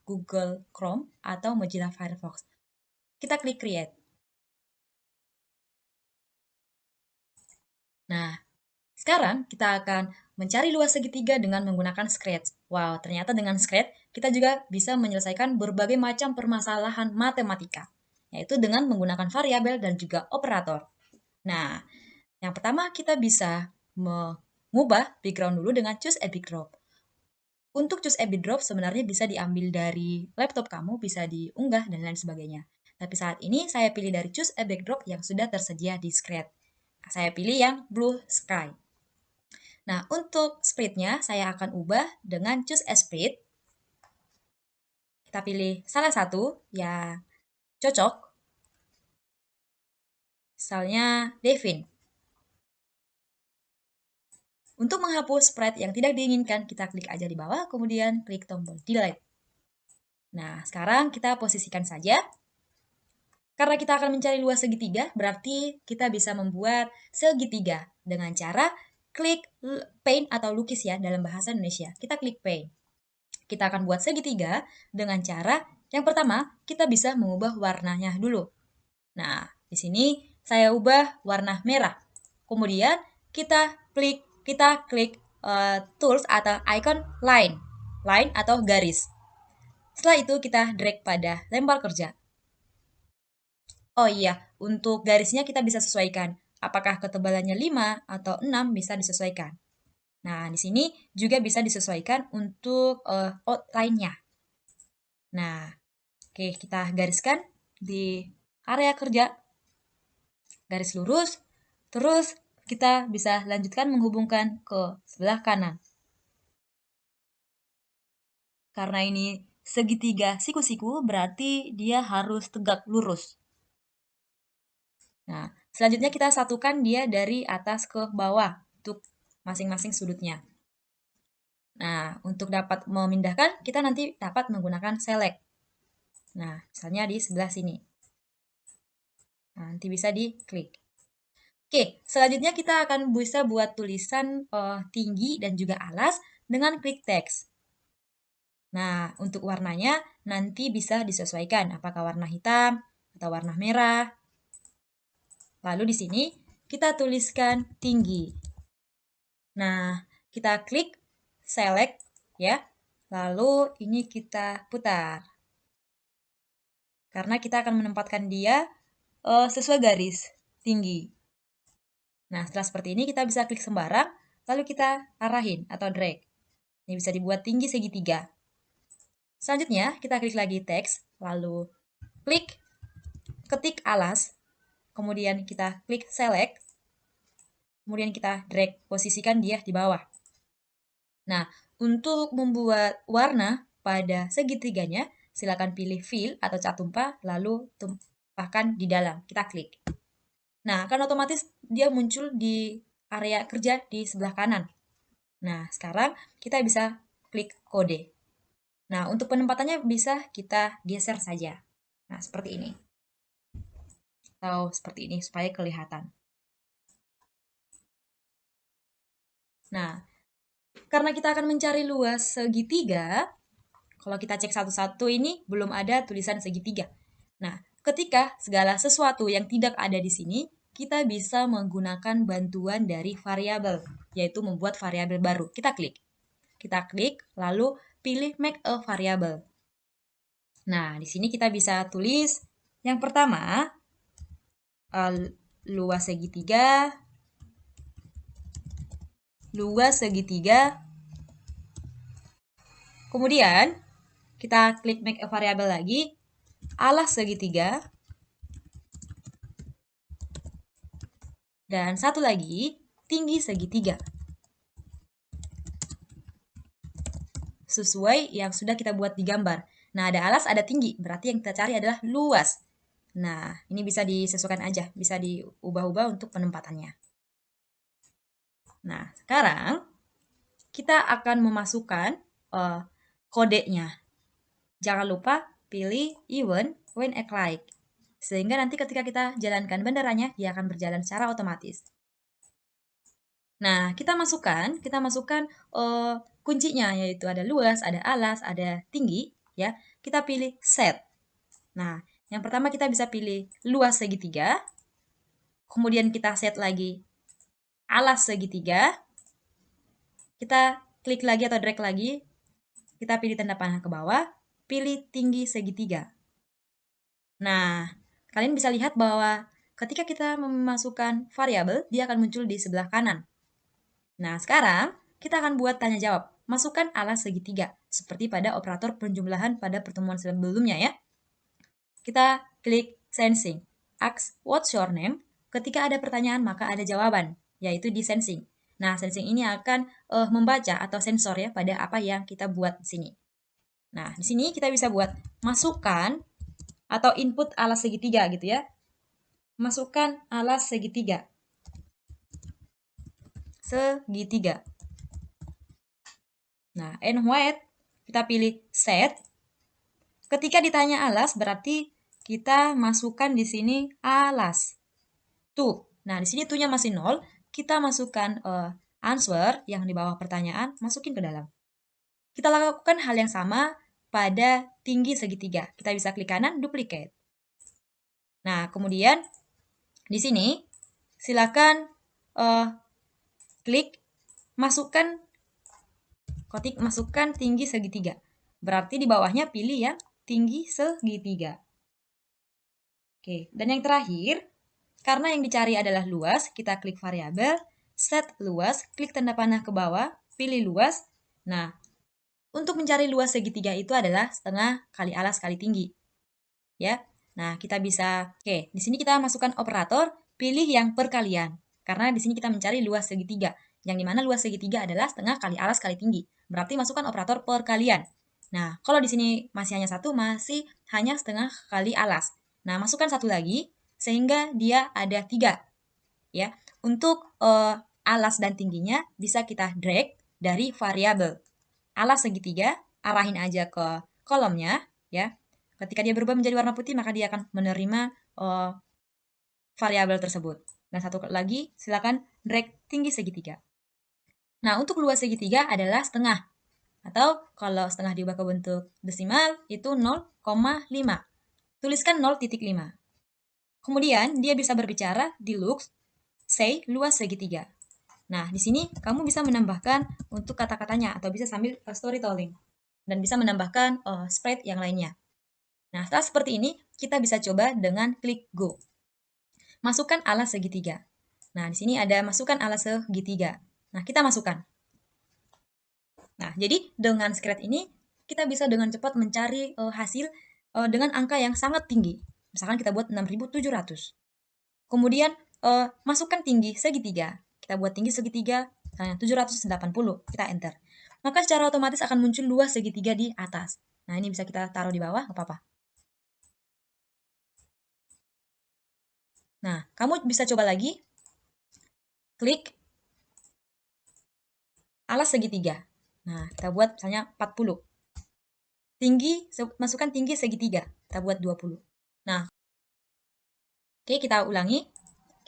Google Chrome atau Mozilla Firefox. Kita klik create. Nah, sekarang kita akan mencari luas segitiga dengan menggunakan Scratch. Wow, ternyata dengan Scratch kita juga bisa menyelesaikan berbagai macam permasalahan matematika, yaitu dengan menggunakan variabel dan juga operator. Nah, yang pertama kita bisa mengubah background dulu dengan choose a backdrop. Untuk choose a backdrop sebenarnya bisa diambil dari laptop kamu, bisa diunggah dan lain sebagainya. Tapi saat ini saya pilih dari choose a backdrop yang sudah tersedia di Scratch. Saya pilih yang blue sky. Nah, untuk spreadnya saya akan ubah dengan choose a spread. Kita pilih salah satu yang cocok. Misalnya Devin. Untuk menghapus spread yang tidak diinginkan, kita klik aja di bawah, kemudian klik tombol delete. Nah, sekarang kita posisikan saja. Karena kita akan mencari luas segitiga, berarti kita bisa membuat segitiga dengan cara klik paint atau lukis ya dalam bahasa Indonesia. Kita klik paint. Kita akan buat segitiga dengan cara yang pertama, kita bisa mengubah warnanya dulu. Nah, di sini saya ubah warna merah. Kemudian kita klik tools atau icon line atau garis. Setelah itu kita drag pada lempar kerja. Oh iya, untuk garisnya kita bisa sesuaikan. Apakah ketebalannya 5 atau 6 bisa disesuaikan. Nah, di sini juga bisa disesuaikan untuk outline-nya. Nah, oke, kita gariskan di area kerja. Garis lurus, terus kita bisa lanjutkan menghubungkan ke sebelah kanan. Karena ini segitiga siku-siku, berarti dia harus tegak lurus. Nah, selanjutnya kita satukan dia dari atas ke bawah untuk masing-masing sudutnya. Nah, untuk dapat memindahkan, kita nanti dapat menggunakan select. Nah, misalnya di sebelah sini. Nah, nanti bisa diklik. Oke, selanjutnya kita akan bisa buat tulisan tinggi dan juga alas dengan klik text. Nah, untuk warnanya nanti bisa disesuaikan apakah warna hitam atau warna merah. Lalu di sini kita tuliskan tinggi. Nah, kita klik select ya. Lalu ini kita putar. Karena kita akan menempatkan dia sesuai garis tinggi. Nah, setelah seperti ini kita bisa klik sembarang, lalu kita arahin atau drag. Ini bisa dibuat tinggi segitiga. Selanjutnya, kita klik lagi teks, lalu klik ketik alas, kemudian kita klik select, kemudian kita drag, posisikan dia di bawah. Nah, untuk membuat warna pada segitiganya, silakan pilih fill atau cat tumpah, lalu tumpahkan di dalam. Kita klik. Nah, akan otomatis dia muncul di area kerja di sebelah kanan. Nah, sekarang kita bisa klik kode. Nah, untuk penempatannya bisa kita geser saja. Nah, seperti ini. Atau seperti ini supaya kelihatan. Nah, karena kita akan mencari luas segitiga, kalau kita cek satu-satu ini belum ada tulisan segitiga. Nah, ketika segala sesuatu yang tidak ada di sini, kita bisa menggunakan bantuan dari variabel, yaitu membuat variabel baru. Kita klik. Kita klik, lalu pilih make a variable. Nah, di sini kita bisa tulis yang pertama, luas segitiga, kemudian kita klik make a variable lagi, alas segitiga, dan satu lagi, tinggi segitiga. Sesuai yang sudah kita buat di gambar. Nah, ada alas, ada tinggi. Berarti yang kita cari adalah luas. Nah, ini bisa disesuaikan aja. Bisa diubah-ubah untuk penempatannya. Nah, sekarang kita akan memasukkan kodenya. Jangan lupa pilih even when I click. Sehingga nanti ketika kita jalankan benderanya, dia akan berjalan secara otomatis. Nah, kita masukkan kuncinya, yaitu ada luas, ada alas, ada tinggi. ya. Kita pilih set. Nah, yang pertama kita bisa pilih luas segitiga. Kemudian kita set lagi alas segitiga. Kita klik lagi atau drag lagi. Kita pilih tanda panah ke bawah. Pilih tinggi segitiga. Nah, kalian bisa lihat bahwa ketika kita memasukkan variabel, dia akan muncul di sebelah kanan. Nah, sekarang kita akan buat tanya jawab. Masukkan alas segitiga, seperti pada operator penjumlahan pada pertemuan sebelumnya ya. Kita klik sensing. Ask what's your name? Ketika ada pertanyaan, maka ada jawaban, yaitu di sensing. Nah, sensing ini akan membaca atau sensor ya pada apa yang kita buat di sini. Nah, di sini kita bisa buat masukkan atau input alas segitiga gitu ya. Masukkan alas segitiga. Segitiga. Nah, and white kita pilih set. Ketika ditanya alas berarti kita masukkan di sini alas. Tuh. Nah, di sini tuh-nya masih 0, kita masukkan answer yang di bawah pertanyaan, masukin ke dalam. Kita lakukan hal yang sama pada tinggi segitiga. Kita bisa klik kanan, duplicate. Nah, kemudian di sini silakan klik masukkan tinggi segitiga. Berarti di bawahnya pilih yang tinggi segitiga. Oke, dan yang terakhir, karena yang dicari adalah luas, kita klik variabel, set luas, klik tanda panah ke bawah, pilih luas. Nah, untuk mencari luas segitiga itu adalah setengah kali alas kali tinggi. Ya. Nah, kita bisa, oke, di sini kita masukkan operator, pilih yang perkalian. Karena di sini kita mencari luas segitiga. Yang dimana luas segitiga adalah setengah kali alas kali tinggi. Berarti masukkan operator perkalian. Nah, kalau di sini masih hanya satu, masih hanya setengah kali alas. Nah, masukkan satu lagi, sehingga dia ada 3. Ya. Untuk alas dan tingginya bisa kita drag dari variabel. Alas segitiga, arahin aja ke kolomnya, ya. Ketika dia berubah menjadi warna putih, maka dia akan menerima variabel tersebut. Dan satu lagi, silakan drag tinggi segitiga. Nah, untuk luas segitiga adalah setengah. Atau kalau setengah diubah ke bentuk desimal, itu 0,5. Tuliskan 0,5. Kemudian, dia bisa berbicara di looks, say luas segitiga. Nah, di sini kamu bisa menambahkan untuk kata-katanya atau bisa sambil storytelling. Dan bisa menambahkan sprite yang lainnya. Nah, setelah seperti ini, kita bisa coba dengan klik Go. Masukkan alas segitiga. Nah, di sini ada masukkan alas segitiga. Nah, kita masukkan. Nah, jadi dengan script ini, kita bisa dengan cepat mencari hasil dengan angka yang sangat tinggi. Misalkan kita buat 6.700. Kemudian, masukkan tinggi segitiga. Kita buat tinggi segitiga, misalnya 780. Kita enter. Maka secara otomatis akan muncul luas segitiga di atas. Nah, ini bisa kita taruh di bawah, nggak apa-apa. Nah, kamu bisa coba lagi. Klik alas segitiga. Nah, kita buat misalnya 40. Tinggi, masukkan tinggi segitiga. Kita buat 20. Nah, oke, kita ulangi.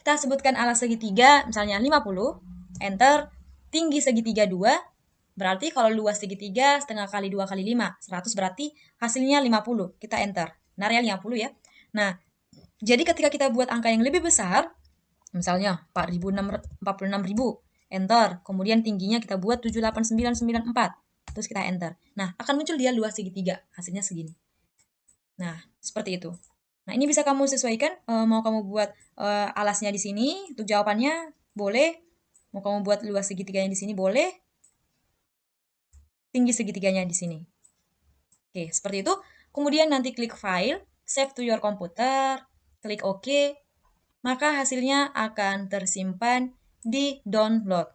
Kita sebutkan alas segitiga, misalnya 50. Enter. Tinggi segitiga 2. Berarti kalau luas segitiga, setengah kali 2 kali 5. 100 berarti hasilnya 50. Kita enter. Benar ya, 50 ya. Nah, jadi ketika kita buat angka yang lebih besar, misalnya 46.000, enter. Kemudian tingginya kita buat 78994. Terus kita enter. Nah, akan muncul dia luas segitiga. Hasilnya segini. Nah, seperti itu. Nah, ini bisa kamu sesuaikan. Mau kamu buat alasnya di sini, untuk jawabannya boleh. Mau kamu buat luas segitiganya di sini boleh. Tinggi segitiganya di sini. Oke, seperti itu. Kemudian nanti klik File, Save to your computer, klik OK, maka hasilnya akan tersimpan di download.